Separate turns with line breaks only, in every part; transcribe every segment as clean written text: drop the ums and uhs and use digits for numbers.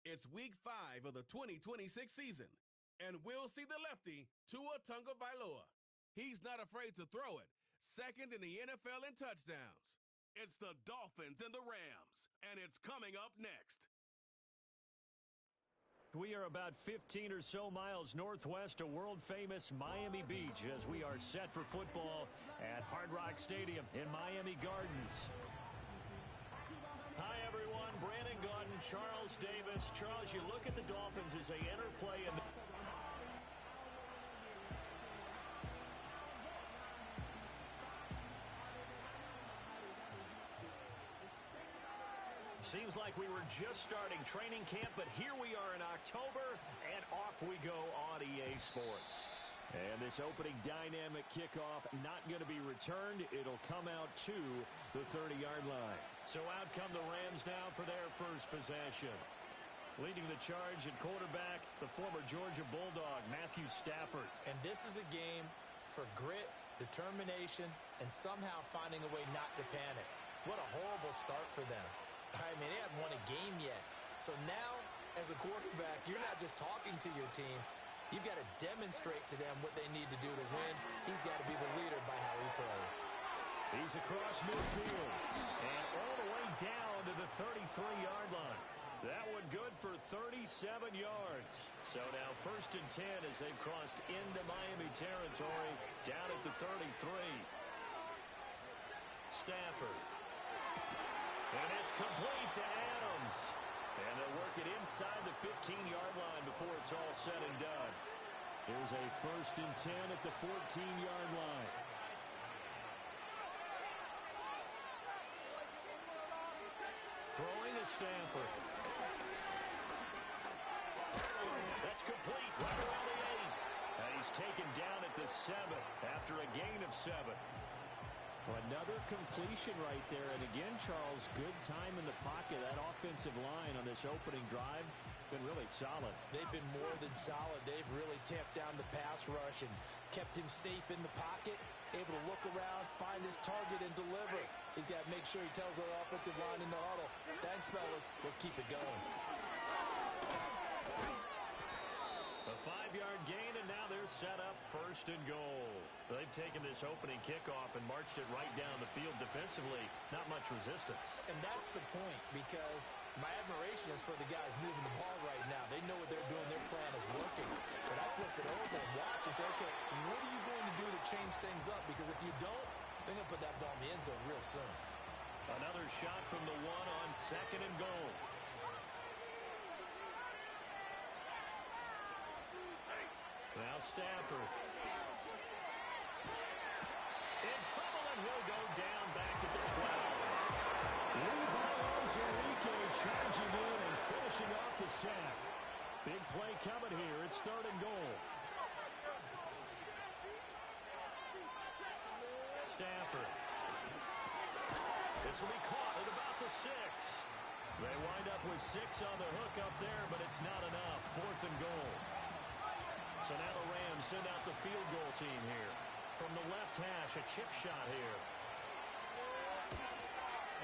It's week 5 of the 2026 season, and we'll see the lefty, Tua Tagovailoa. He's not afraid to throw it, second in the NFL in touchdowns. It's the Dolphins and the Rams, and it's coming up next.
We are about 15 or so miles northwest of world-famous Miami Beach as we are set for football at Hard Rock Stadium in Miami Gardens. Hi, everyone. Brandon Gaudin, Charles Davis. Charles, you look at the Dolphins as they enter play in the... Seems like we were just starting training camp, but here we are in October, and off we go on EA Sports. And this opening dynamic kickoff not going to be returned. It'll come out to the 30-yard line. So out come the Rams now for their first possession. Leading the charge at quarterback, the former Georgia Bulldog, Matthew Stafford.
And this is a game for grit, determination, and somehow finding a way not to panic. What a horrible start for them. I mean, they haven't won a game yet. So now, as a quarterback, you're not just talking to your team. You've got to demonstrate to them what they need to do to win. He's got to be the leader by how he plays.
He's across midfield and all the way down to the 33-yard line. That one good for 37 yards. So now 1st and 10 as they've crossed into Miami territory down at the 33. Stafford. And it's complete to Adams. And they'll work it inside the 15-yard line before it's all said and done. Here's a 1st and 10 at the 14-yard line. Throwing to Stafford. That's complete right around the 8. And he's taken down at the 7 after a gain of 7.
Another completion right there. And again, Charles, good time in the pocket. That offensive line on this opening drive been really solid.
They've been more than solid. They've really tamped down the pass rush and kept him safe in the pocket, able to look around, find his target, and deliver. He's got to make sure he tells the offensive line in the huddle, thanks, fellas. Let's keep it going.
A 5-yard gain, and now they're set up 1st and goal. They've taken this opening kickoff and marched it right down the field defensively. Not much resistance.
And that's the point, because my admiration is for the guys moving the ball right now. They know what they're doing. Their plan is working. But I flip it over and watch and say, okay, what are you going to do to change things up? Because if you don't, they're going to put that ball in the end zone real soon.
Another shot from the 1 on 2nd and goal. Now Stafford. In trouble, and he'll go down back at the 12. Levi Onwuzurike charging in and finishing off the sack. Big play coming here. It's 3rd and goal. Stafford. This will be caught at about the 6. They wind up with 6 on the hook up there, but it's not enough. 4th and goal. So now the Rams send out the field goal team here. From the left hash, a chip shot here.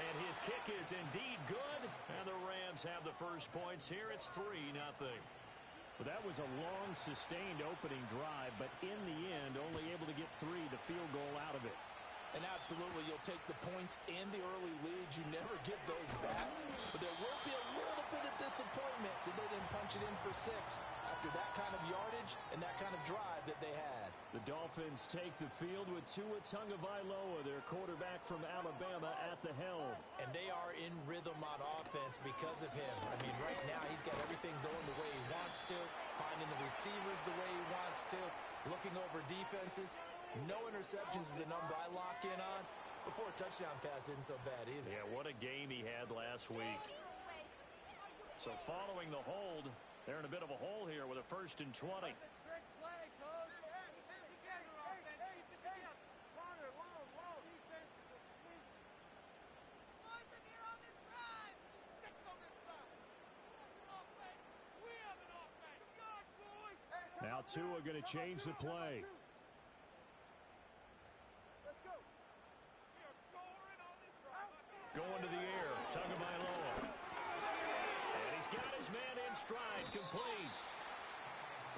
And his kick is indeed good. And the Rams have the first points here. It's 3-0.
Well, that was a long, sustained opening drive, but in the end, only able to get 3, the field goal out of it.
And absolutely, you'll take the points and the early leads. You never get those back. But there will be a little bit of disappointment that they didn't punch it in for 6 after that kind of yardage and that kind of drive that they had.
The Dolphins take the field with Tua Tagovailoa, their quarterback from Alabama, at the helm.
And they are in rhythm on offense because of him. I mean, right now he's got everything going the way he wants to, finding the receivers the way he wants to, looking over defenses. No interceptions is the number I lock in on. Before a touchdown pass isn't so bad either.
Yeah, what a game he had last week. So following the hold, they're in a bit of a hole here with a 1st and 20.
Now Tua going to change the play.
Going to the air, Tagovailoa. And he's got his man in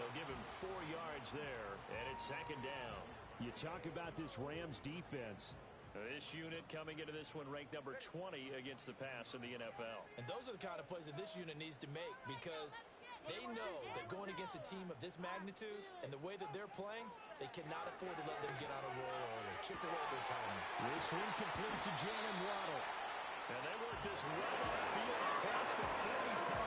They'll give him 4 yards there, and it's second down.
You talk about this Rams defense.
This unit coming into this one ranked number 20 against the pass in the NFL.
And those are the kind of plays that this unit needs to make because they know that going against a team of this magnitude and the way that they're playing, they cannot afford to let them get on a roll early. Chip away at their timing.
This one complete to Jalen Waddle.
And they work this well on the field across the 45.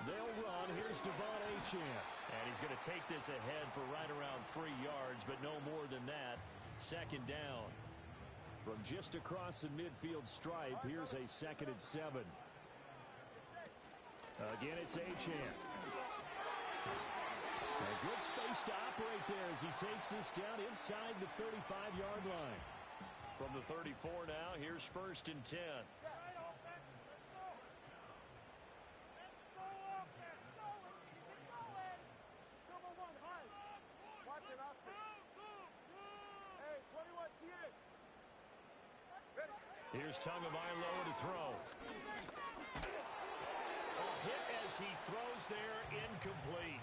They'll run. Here's Devon Achane.
And he's going to take this ahead for right around 3 yards, but no more than that. Second down.
From just across the midfield stripe, here's a 2nd and 7. Again, it's Achane. A good space to operate there as he takes this down inside the 35-yard line.
From the 34 now, here's 1st and 10. Here's Tagovailoa to throw. A hit as he throws there, incomplete.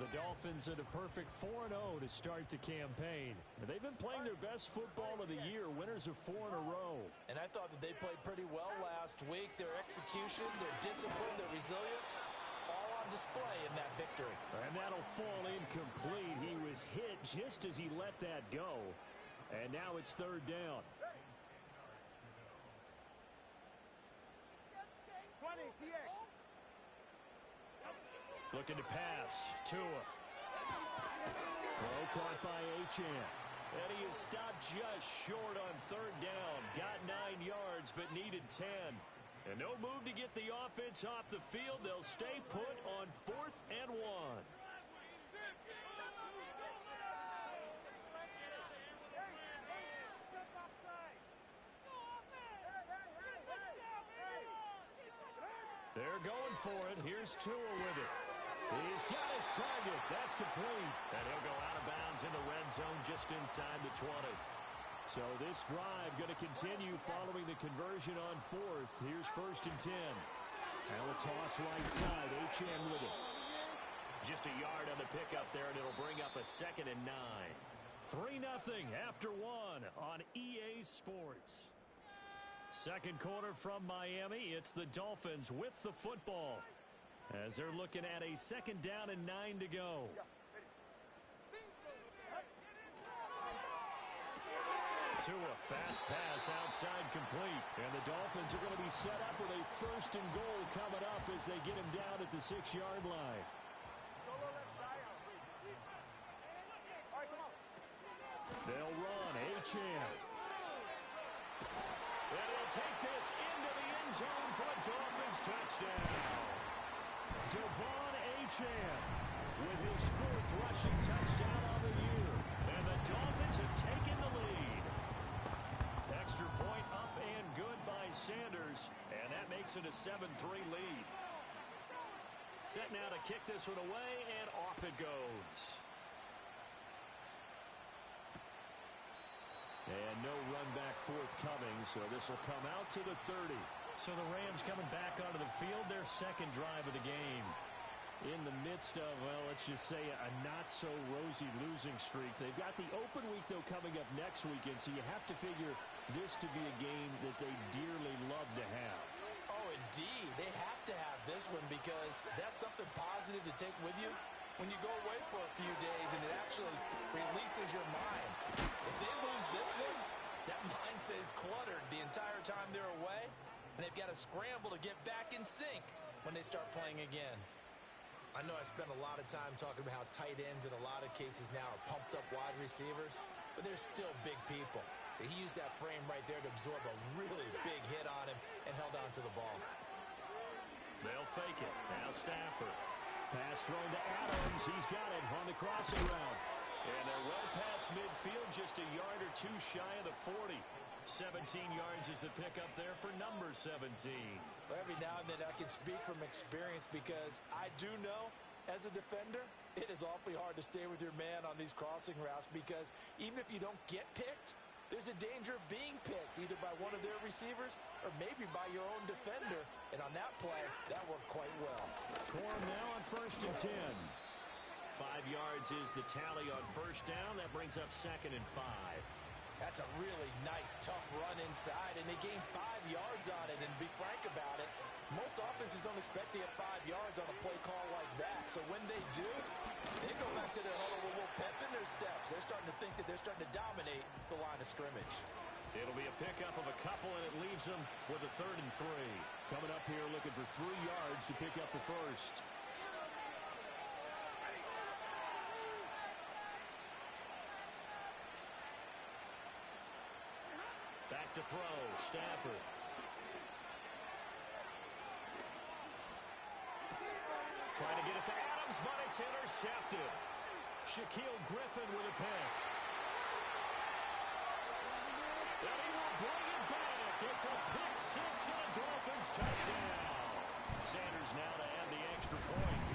The Dolphins at a perfect 4-0 to start the campaign. They've been playing their best football of the year, winners of 4 in a row.
And I thought that they played pretty well last week. Their execution, their discipline, their resilience, all on display in that victory.
And that'll fall incomplete. He was hit just as he let that go. And now it's 3rd down.
Looking to pass. Tua.
Throw caught by Achane.
And he is stopped just short on 3rd down. Got 9 yards, but needed 10. And no move to get the offense off the field. They'll stay put on 4th and 1. They're going for it. Here's Tua with it.
He's got his target. That's complete.
And he'll go out of bounds in the red zone just inside the 20.
So this drive going to continue following the conversion on 4th. Here's 1st and 10. Now a toss right side. Achane with it.
Just a yard on the pickup there, and it'll bring up a 2nd and 9.
3-0 after 1 on EA Sports.
Second quarter from Miami. It's the Dolphins with the football as they're looking at a 2nd down and 9 to go. Tua, fast pass outside complete.
And the Dolphins are going to be set up with a 1st and goal coming up as they get him down at the 6-yard line. They'll run. Achane.
And he'll take this into the end zone for a Dolphins touchdown.
Devon Achane with his 4th rushing touchdown on the year.
And the Dolphins have taken the lead. Extra point up and good by Sanders. And that makes it a 7-3 lead. Set now to kick this one away, and off it goes.
And no run back forthcoming, so this will come out to the 30.
So the Rams coming back onto the field, their 2nd drive of the game.
In the midst of, well, let's just say a not-so-rosy losing streak. They've got the open week, though, coming up next weekend, so you have to figure this to be a game that they dearly love to have.
Oh, indeed. They have to have this one because that's something positive to take with you when you go away for a few days, and it actually releases your mind. If they lose this one, that mind stays cluttered the entire time they're away, and they've got to scramble to get back in sync when they start playing again. I know I spent a lot of time talking about how tight ends in a lot of cases now are pumped up wide receivers, but they're still big people. He used that frame right there to absorb a really big hit on him and held on to the ball.
They'll fake it. Now Stafford.
Pass thrown to Adams. He's got it on the crossing route.
And they're well past midfield, just a yard or two shy of the 40. 17 yards is the pickup there for number 17.
Well, every now and then I can speak from experience because I do know, as a defender, it is awfully hard to stay with your man on these crossing routes because even if you don't get picked, there's a danger of being picked either by one of their receivers or maybe by your own defender. And on that play, that worked quite well.
Corum now on 1st and 10. 5 yards is the tally on first down. That brings up 2nd and 5.
That's a really nice, tough run inside, and they gained 5 yards on it. And to be frank about it, most offenses don't expect to get 5 yards on a play call like that. So when they do, they go back to their huddle with a little pep in their steps. They're starting to think that they're starting to dominate the line of scrimmage.
It'll be a pickup of a couple, and it leaves them with a 3rd and 3.
Coming up here looking for 3 yards to pick up the first.
Back to throw, Stafford. Trying to get it to Adams, but it's intercepted. Shaquille Griffin with a pick. And he will bring it back. It's a pick six and a Dolphins touchdown. Sanders now to add the extra point.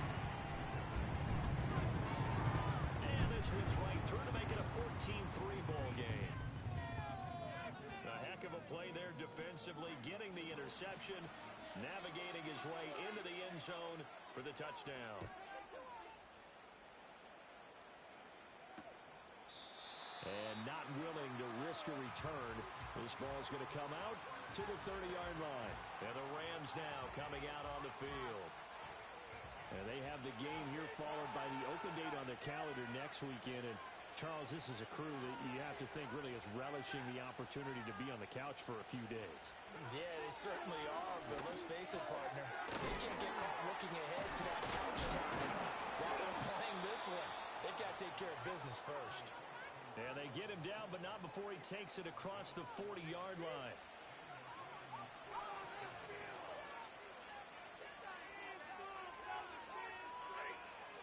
And this one's right through to make it a 14-3 ball game. A heck of a play there defensively, getting the interception, navigating his way into the end zone for the touchdown.
And not willing to risk a return. This ball's going to come out to the 30-yard line.
And the Rams now coming out on the field.
And they have the game here followed by the open date on the calendar next weekend. And Charles, this is a crew that you have to think really is relishing the opportunity to be on the couch for a few days.
Yeah, they certainly are, but let's face it, partner. They can't get caught looking ahead to that couch time while they're playing this one. They've got to take care of business first.
And they get him down, but not before he takes it across the 40-yard line.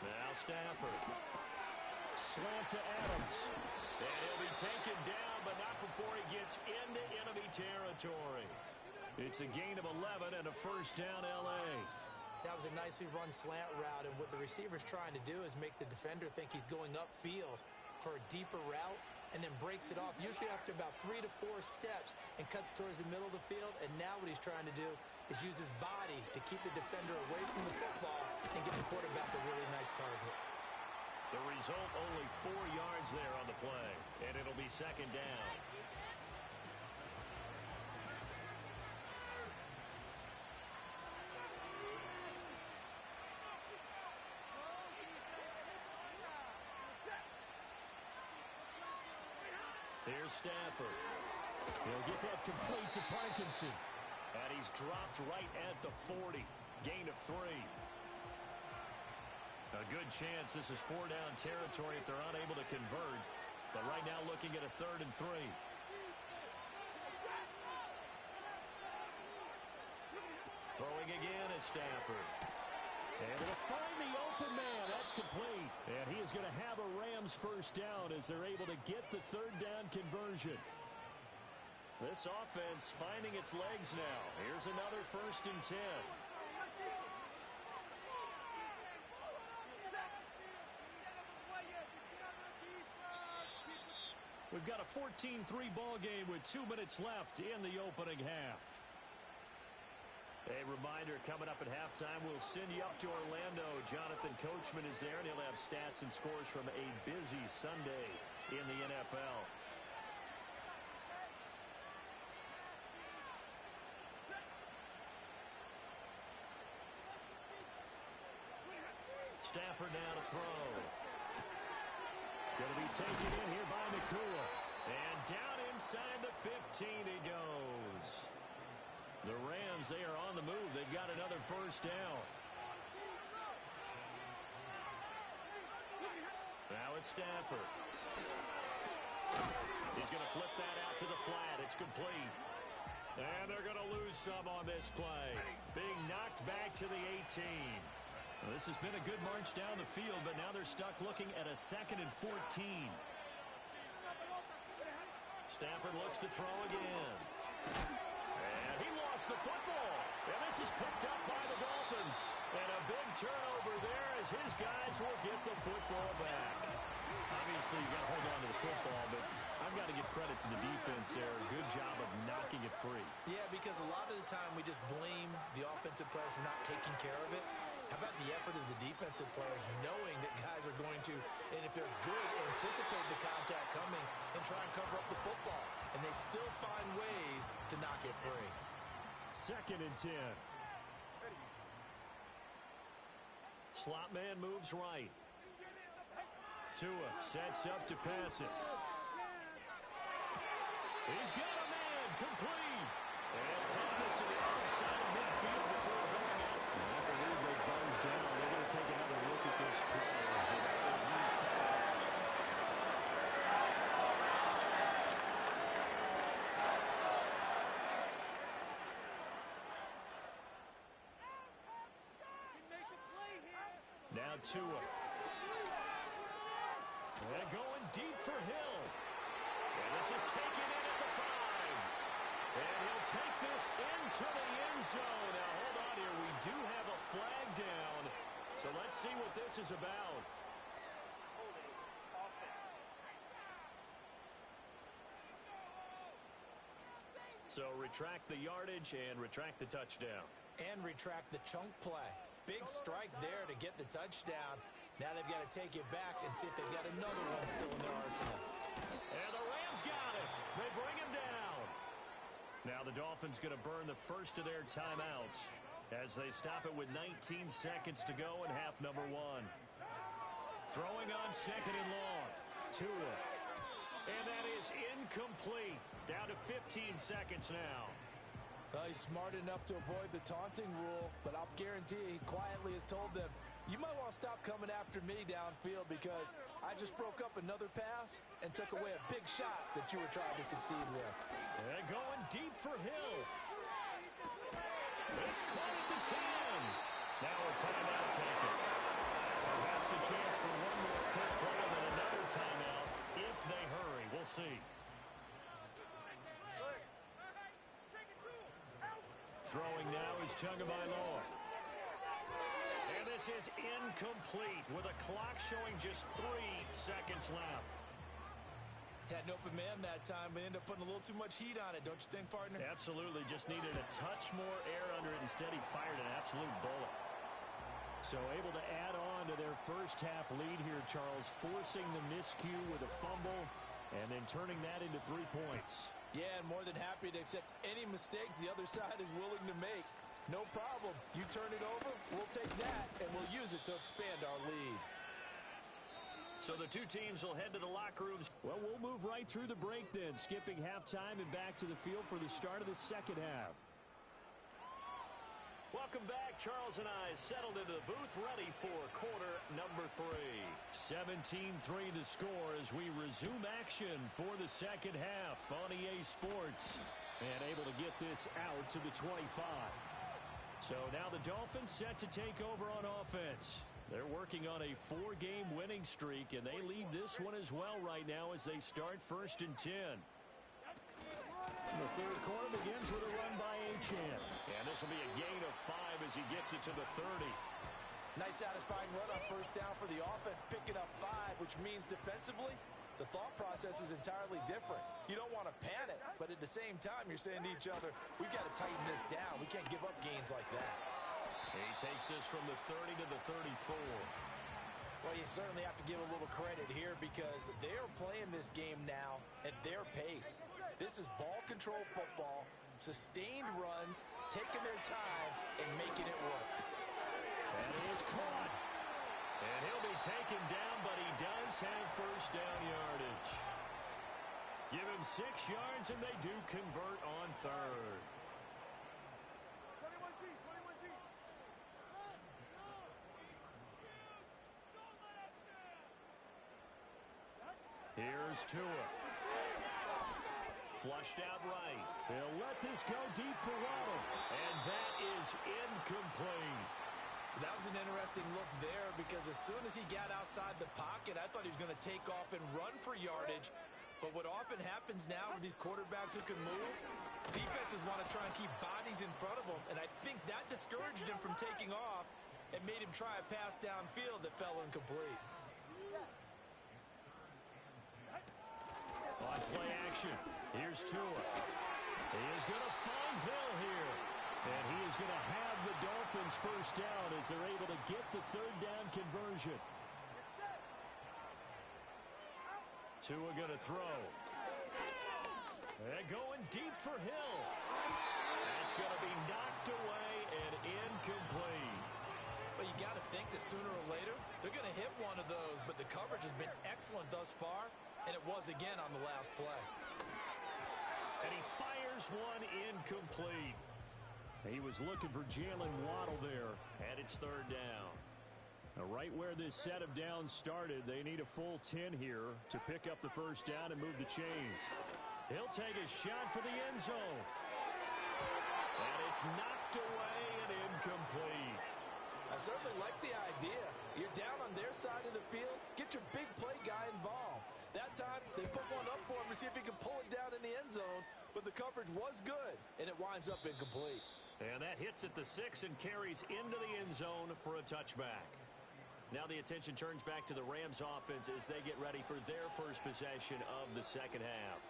Now Stafford.
Slant to Adams.
And he'll be taken down, but not before he gets into enemy territory. It's a gain of 11 and a first down L.A.
That was a nicely run slant route, and what the receiver's trying to do is make the defender think he's going upfield for a deeper route, and then breaks it off, usually after about 3 to 4 steps, and cuts towards the middle of the field. And now what he's trying to do is use his body to keep the defender away from the football and give the quarterback a really nice target.
The result, only 4 yards there on the play, and it'll be second down. Here's Stafford.
He'll get that complete to Parkinson.
And he's dropped right at the 40. Gain of 3. A good chance this is 4-down territory if they're unable to convert. But right now looking at a 3rd and 3. Throwing again is Stafford.
And they'll find the open man. That's complete. And he is going to have a Rams first down as they're able to get the 3rd down conversion.
This offense finding its legs now. Here's another 1st and 10. We've got a 14-3 ball game with 2 minutes left in the opening half. A reminder, coming up at halftime, we'll send you up to Orlando. Jonathan Coachman is there, and he'll have stats and scores from a busy Sunday in the NFL. Stafford now to throw.
Going to be taken in here by Nakua.
And down inside the 15 he goes. The Rams, they are on the move. They've got another first down. Now it's Stafford. He's going to flip that out to the flat. It's complete. And they're going to lose some on this play. Being knocked back to the 18. Well, this has been a good march down the field, but now they're stuck looking at a 2nd and 14. Stafford looks to throw again. And he lost the football. And this is picked up by the Dolphins. And a big turnover there as his guys will get the football back.
Obviously, you got to hold on to the football, but I I've got to give credit to the defense there. Good job of knocking it free.
Yeah, because a lot of the time we just blame the offensive players for not taking care of it. How about the effort of the defensive players knowing that guys are going to, and if they're good, anticipate the contact coming and try and cover up the football. And they still find ways to knock it free.
2nd and 10. Slot man moves right. Tua sets up to pass it. He's got a man complete. And take this to the outside of midfield before going out. I believe they buzzed down. They're going to take another look at this play. Now Tua. And going deep for Hill. And this is taken in at the 5. And he'll take this into the end zone. Now hold on here. We do have a flag down. So let's see what this is about. So retract the yardage and retract the touchdown.
And retract the chunk play. Big strike there to get the touchdown. Now they've got to take it back and see if they've got another one still in their arsenal.
And the Rams got it. They bring him down. Now the Dolphins going to burn the first of their timeouts as they stop it with 19 seconds to go in half number 1. Throwing on 2nd and long. Tua. And that is incomplete. Down to 15 seconds now.
He's smart enough to avoid the taunting rule, but I'll guarantee he quietly has told them, you might want to stop coming after me downfield because I just broke up another pass and took away a big shot that you were trying to succeed with.
And going deep for Hill. It's caught at the 10. Now a timeout taken. Perhaps a chance for one more quick play and then another timeout if they hurry. We'll see. Throwing now is Tagovailoa. And this is incomplete with a clock showing just 3 seconds left.
Had an open man that time, but ended up putting a little too much heat on it, don't you think, partner?
Absolutely. Just needed a touch more air under it. Instead, he fired an absolute bullet. So able to add on to their first half lead here, Charles, forcing the miscue with a fumble and then turning that into 3 points.
Yeah, and more than happy to accept any mistakes the other side is willing to make. No problem. You turn it over, we'll take that, and we'll use it to expand our lead.
So the two teams will head to the locker rooms. Well, we'll move right through the break then, skipping halftime and back to the field for the start of the second half. Welcome back. Charles and I settled into the booth, ready for quarter number 3. 17-3 the score as we resume action for the second half on EA Sports. And able to get this out to the 25. So now the Dolphins set to take over on offense. They're working on a 4-game winning streak, and they lead this one as well right now as they start 1st and 10. The third quarter begins with a run by Achane. And this will be a gain of 5 as he gets it to the 30.
Nice satisfying run on first down for the offense, picking up 5, which means defensively, the thought process is entirely different. You don't want to panic, but at the same time, you're saying to each other, we've got to tighten this down. We can't give up gains like that.
He takes this from the 30 to the 34.
Well, you certainly have to give a little credit here because they're playing this game now at their pace. This is ball control football, sustained runs, taking their time, and making it work.
And he is caught. And he'll be taken down, but he does have first down yardage. Give him 6 yards, and they do convert on 3rd.
21G.
Here's Tua. Flushed out right. They'll let this go deep for Waddle. And that is incomplete.
That was an interesting look there because as soon as he got outside the pocket, I thought he was going to take off and run for yardage. But what often happens now with these quarterbacks who can move, defenses want to try and keep bodies in front of them. And I think that discouraged him from taking off and made him try a pass downfield that fell incomplete.
On play action, here's Tua. He is going to find Hill here. And he is going to have the Dolphins first down as they're able to get the third down conversion. Tua going to throw. And going deep for Hill. That's going to be knocked away and incomplete.
Well, you got to think that sooner or later, they're going to hit one of those, but the coverage has been excellent thus far, and it was again on the last play.
And he fires one incomplete. He was looking for Jalen Waddle there, and it's third down. Now, right where this set of downs started, they need a full 10 here to pick up the first down and move the chains. He'll take a shot for the end zone. And it's knocked away and incomplete.
I certainly like the idea. You're down on their side of the field. Get your big play guy involved. That time, they put one up for him to see if he can pull it down in the end zone. But the coverage was good, and it winds up incomplete.
And that hits at the 6 and carries into the end zone for a touchback. Now the attention turns back to the Rams offense as they get ready for their first possession of the second half.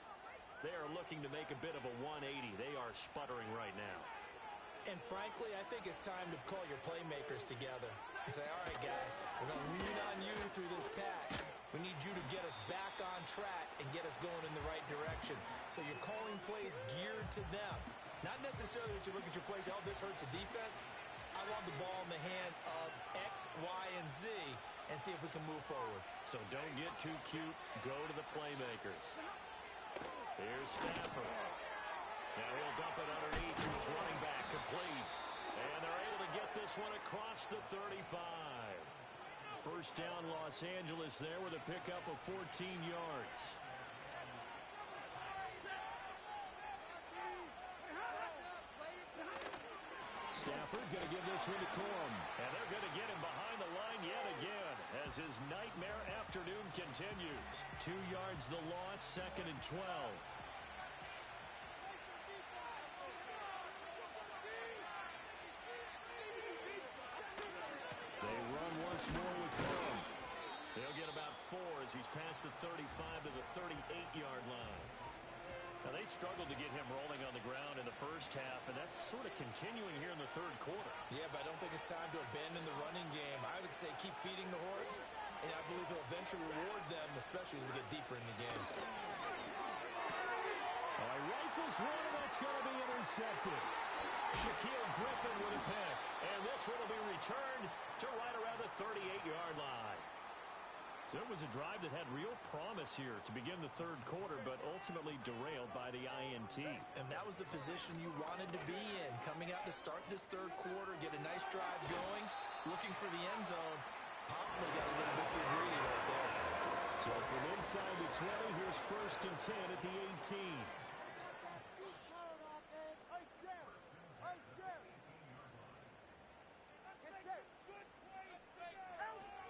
They are looking to make a bit of a 180. They are sputtering right now.
And frankly, I think it's time to call your playmakers together and say, all right, guys, we're going to lean on you through this pack. We need you to get us back on track and get us going in the right direction. So you're calling plays geared to them. Not necessarily that you look at your plays, oh, this hurts the defense. I want the ball in the hands of X, Y, and Z and see if we can move forward.
So don't get too cute. Go to the playmakers. Here's Stafford. Now he'll dump it underneath to his running back, complete. And they're able to get this one across the 35. First down Los Angeles there with a pickup of 14 yards. Stafford going to give this one to Corum. And they're going to get him behind the line yet again as his nightmare afternoon continues. 2 yards the loss, 2nd and 12. They run once more with Corum. He'll get about 4 as he's past the 35 to the 38-yard line. Now, they struggled to get him rolling on the ground in the first half, and that's sort of continuing here in the third quarter.
Yeah, but I don't think it's time to abandon the running game. I would say keep feeding the horse, and I believe he'll eventually reward them, especially as we get deeper in the game.
All right, rifles one, and that's going to be intercepted. Shaquille Griffin with a pick, and this one will be returned to right around the 38-yard line. So it was a drive that had real promise here to begin the third quarter, but ultimately derailed by the INT.
And that was the position you wanted to be in, coming out to start this third quarter, get a nice drive going, looking for the end zone. Possibly got a little bit too greedy right there.
So from inside the 20, here's 1st and 10 at the 18.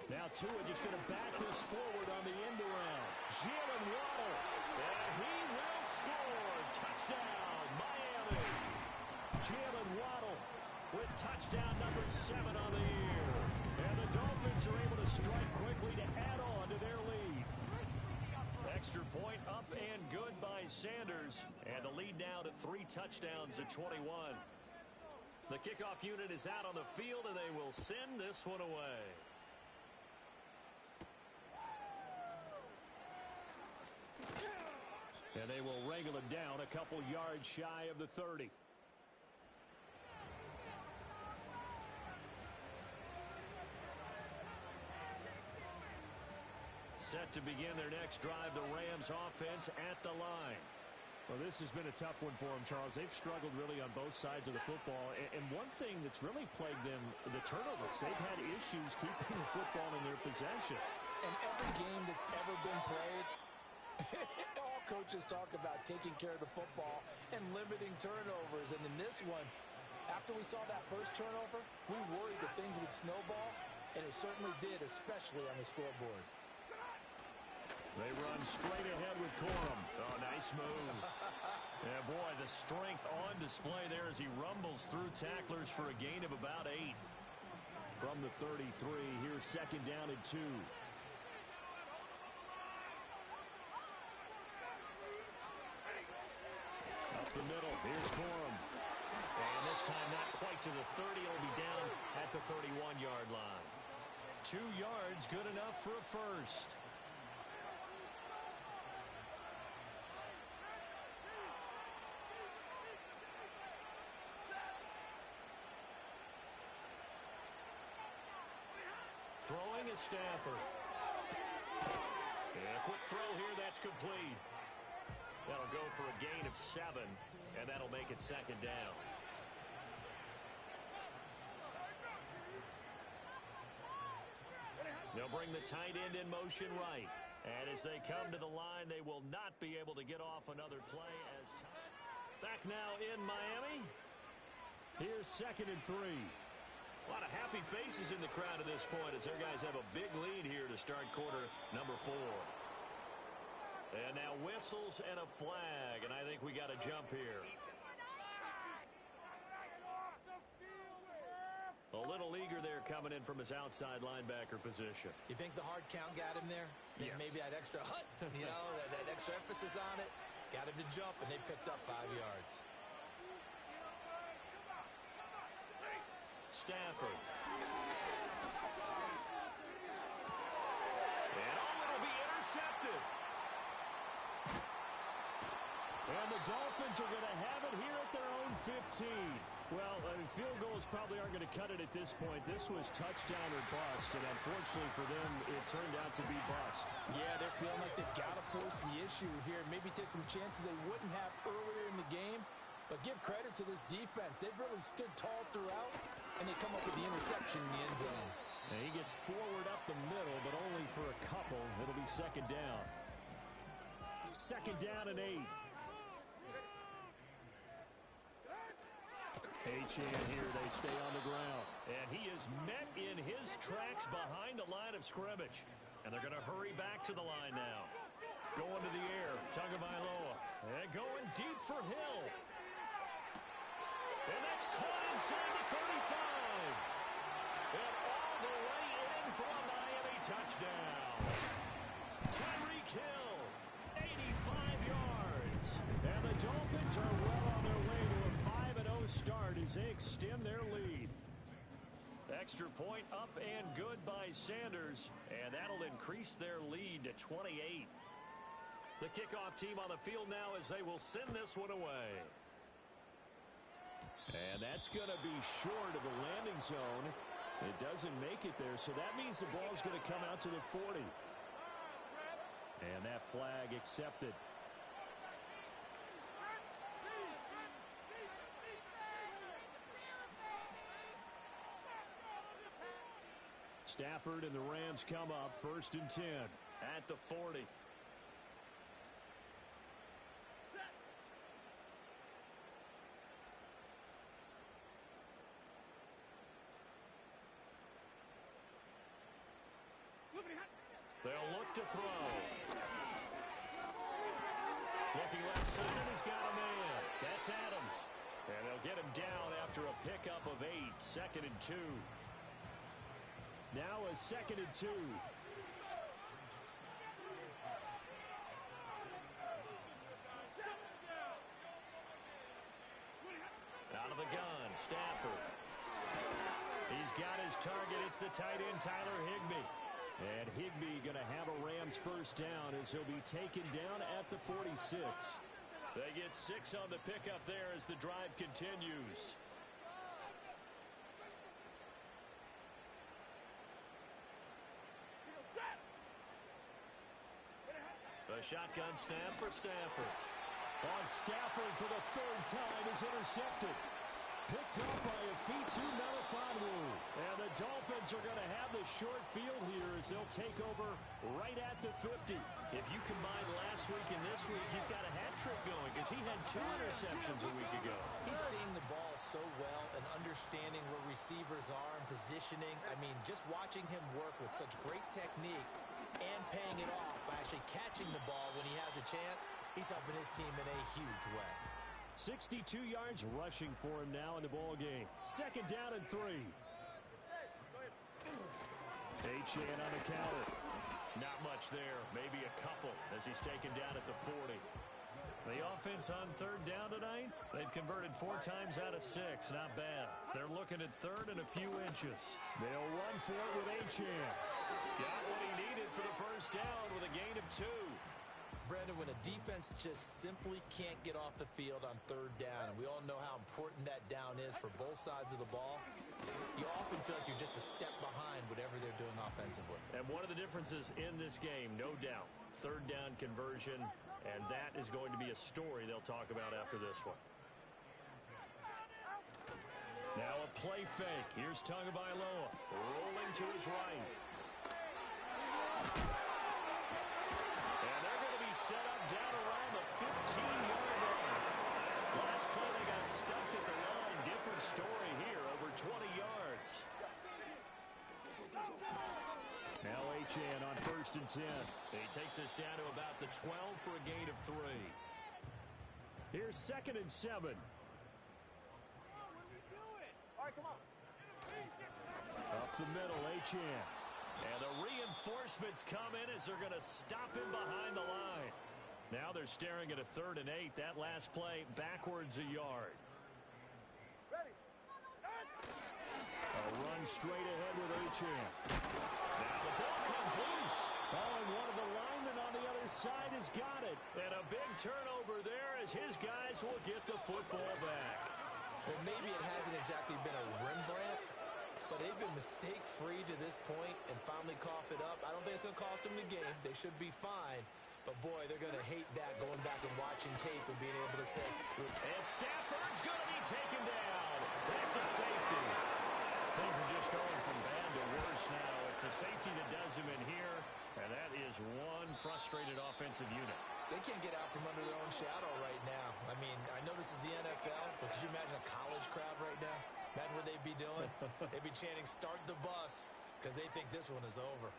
Now Tua just going to back this forward on the end around. Jalen Waddle, and he will score. Touchdown, Miami. Jalen Waddle with touchdown number 7 on the year. And the Dolphins are able to strike quickly to add on to their lead. Extra point up and good by Sanders. And the lead now to 3 touchdowns at 21. The kickoff unit is out on the field, and they will send this one away. And they will wrangle him down a couple yards shy of the 30. Set to begin their next drive, the Rams offense at the line. Well, this has been a tough one for them, Charles. They've struggled really on both sides of the football. And one thing that's really plagued them, the turnovers. They've had issues keeping the football in their possession.
In every game that's ever been played, all coaches talk about taking care of the football and limiting turnovers. And in this one, after we saw that first turnover, we worried that things would snowball, and it certainly did, especially on the scoreboard.
They run straight ahead with Corum. Oh, nice move. Yeah, boy, the strength on display there as he rumbles through tacklers for a gain of about 8. From the 33, here's 2nd down and 2.
the middle. Here's Corum. And this time not quite to the 30. It'll be down at the 31-yard line. 2 yards, good enough for a first. Throwing is Stafford. And a quick throw here, that's complete. That'll go for a gain of 7, and that'll make it second down. They'll bring the tight end in motion right. And as they come to the line, they will not be able to get off another play. As back now in Miami. Here's 2nd and 3. A lot of happy faces in the crowd at this point as their guys have a big lead here to start quarter number 4. And now whistles and a flag, and I think we got a jump here. A little eager there coming in from his outside linebacker position.
You think the hard count got him there?
Yes.
Maybe that extra that extra emphasis on it got him to jump, and they picked up 5 yards. Stafford.
And it'll be intercepted. And the Dolphins are going to have it here at their own 15. Well, field goals probably aren't going to cut it at this point. This was touchdown or bust, and unfortunately for them, it turned out to be bust.
Yeah, they're feeling like they've got to force the issue here. Maybe take some chances they wouldn't have earlier in the game. But give credit to this defense. They've really stood tall throughout, and they come up with the interception in the end zone.
And he gets forward up the middle, but only for a couple. It'll be second down. 2nd down and 8. Achane here, they stay on the ground. And he is met in his tracks behind the line of scrimmage. And they're going to hurry back to the line now. Going to the air, Tagovailoa. And going deep for Hill. And that's caught inside the 35. And all the way in for a Miami touchdown. Tyreek Hill, 85 yards. And the Dolphins are well on their way to a 5-0 start as they extend their lead. Extra point up and good by Sanders. And that'll increase their lead to 28. The kickoff team on the field now as they will send this one away. And that's going to be short of the landing zone. It doesn't make it there, so that means the ball's going to come out to the 40. And that flag accepted. Stafford and the Rams come up 1st and 10 at the 40. They'll look to throw. Looking left side, and he's got a man. That's Adams. And they'll get him down after a pickup of 8. 2nd and 2. Now a 2nd and 2. Out of the gun, Stafford. He's got his target. It's the tight end, Tyler Higbee. And Higbee going to have a Rams first down as he'll be taken down at the 46. They get 6 on the pickup there as the drive continues. The shotgun snap for Stafford. On Stafford for the 3rd time is intercepted. Picked up by Afitu Melifonwu. And the Dolphins are going to have the short field here as they'll take over right at the 50.
If you combine last week and this week, he's got a hat trick going because he had 2 interceptions a week ago.
He's seeing the ball so well and understanding where receivers are and positioning. I mean, just watching him work with such great technique and paying it off by actually catching the ball when he has a chance, he's helping his team in a huge way.
62 yards rushing for him now in the ball game. 2nd down and 3. Achane on the counter.
Not much there. Maybe a couple as he's taken down at the 40.
The offense on third down tonight, they've converted 4 times out of 6. Not bad. They're looking at third and a few inches. They'll run for it with Achane. Got what he needed for the first down with a gain of 2.
Brandon, when a defense just simply can't get off the field on third down, and we all know how important that down is for both sides of the ball, you often feel like you're just a step behind whatever they're doing offensively.
And one of the differences in this game, no doubt, third down conversion, and that is going to be a story they'll talk about after this one. Now a play fake. Here's Tagovailoa rolling to his right. And they're going to be set up down around the 15-yard line. Last play they got stuffed at the line. Different story here, over 20 yards. Now Achane on 1st and 10. He takes us down to about the 12 for a gain of 3. Here's 2nd and 7. Up the middle, Achane. And the reinforcements come in as they're going to stop him behind the line. Now they're staring at a 3rd and 8. That last play backwards a yard. A run straight ahead with Achane. Now the ball comes loose. Oh, and one of the linemen on the other side has got it. And a big turnover there as his guys will get the football back.
Well, maybe it hasn't exactly been a Rembrandt, but they've been mistake-free to this point and finally cough it up. I don't think it's going to cost them the game. They should be fine. But, boy, they're going to hate that, going back and watching tape and being able to say.
And Stafford's going to be taken down. That's a safety. Things are just going from bad to worse now. It's a safety that does him in here, and that is one frustrated offensive unit.
They can't get out from under their own shadow right now. I mean, I know this is the NFL, but could you imagine a college crowd right now? Imagine what they'd be doing. They'd be chanting, "Start the bus," because they think this one is over.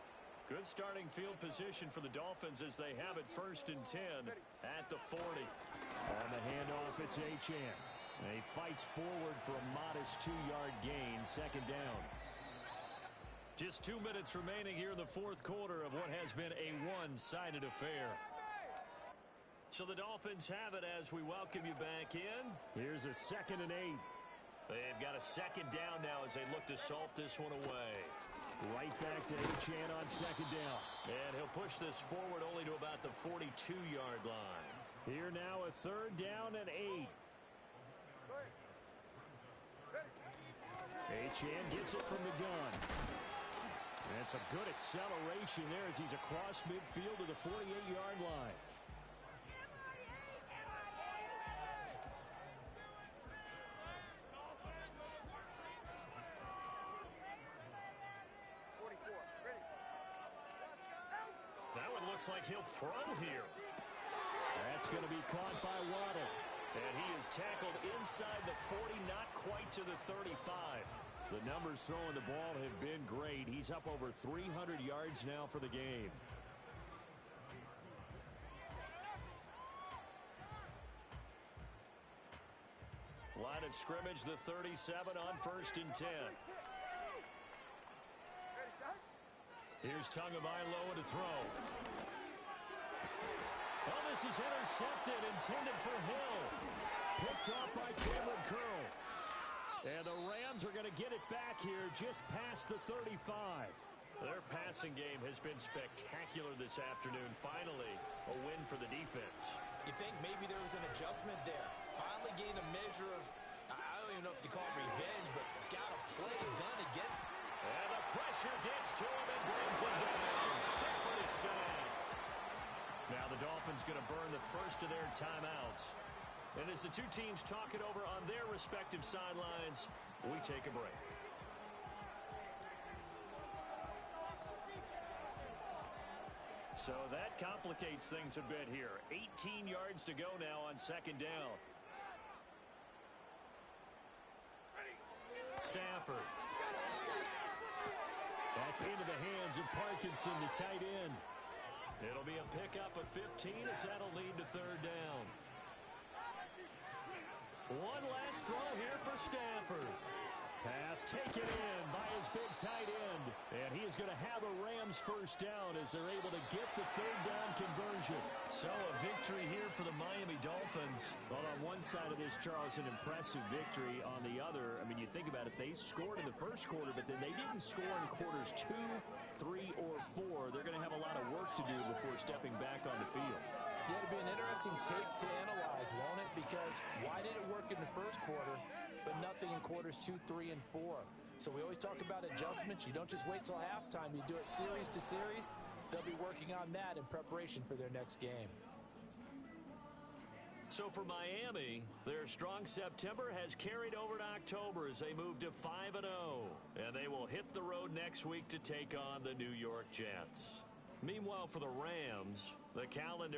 Good starting field position for the Dolphins as they have it 1st and 10 at the 40. On the handoff, it's Achane. And he fights forward for a modest 2-yard gain, 2nd down. Just 2 minutes remaining here in the 4th quarter of what has been a one-sided affair. So the Dolphins have it as we welcome you back in. Here's a 2nd and 8. They've got a 2nd down now as they look to salt this one away. Right back to Achane on 2nd down. And he'll push this forward only to about the 42-yard line. Here now a 3rd down and 8. Achane gets it from the gun. That's a good acceleration there as he's across midfield to the 48-yard line. That one looks like he'll throw here. That's going to be caught by Waddle. And he is tackled inside the 40, not quite to the 35. The numbers throwing the ball have been great. He's up over 300 yards now for the game. Line of scrimmage, the 37 on 1st and 10. Here's Tagovailoa to throw. Oh, this is intercepted, intended for Hill. Picked off by Cameron Curl. And the Rams are going to get it back here just past the 35. Their passing game has been spectacular this afternoon. Finally, a win for the defense.
You think maybe there was an adjustment there. Finally gained a measure of, I don't even know if you call it revenge, but got a play done again.
And the pressure gets to him and brings him down. Stafford is sacked. Now the Dolphins going to burn the first of their timeouts. And as the two teams talk it over on their respective sidelines, we take a break. So that complicates things a bit here. 18 yards to go now on 2nd down. Stafford. That's into the hands of Parkinson, the tight end. It'll be a pickup of 15 as that'll lead to 3rd down. One last throw here for Stafford.
Pass taken in by his big tight end. And he is going to have a Rams first down as they're able to get the third down conversion.
So a victory here for the Miami Dolphins.
Well, on one side of this, Charles, an impressive victory. On the other, I mean, you think about it, they scored in the first quarter, but then they didn't score in quarters 2, 3, or 4. They're going to have a lot of work to do before stepping back on the field.
Yeah, it'll be an interesting tape to analyze, won't it? Because why did it work in the first quarter, but nothing in quarters 2, 3, and 4? So we always talk about adjustments. You don't just wait till halftime. You do it series to series. They'll be working on that in preparation for their next game.
So for Miami, their strong September has carried over to October as they move to 5-0. And they will hit the road next week to take on the New York Jets. Meanwhile, for the Rams, the calendar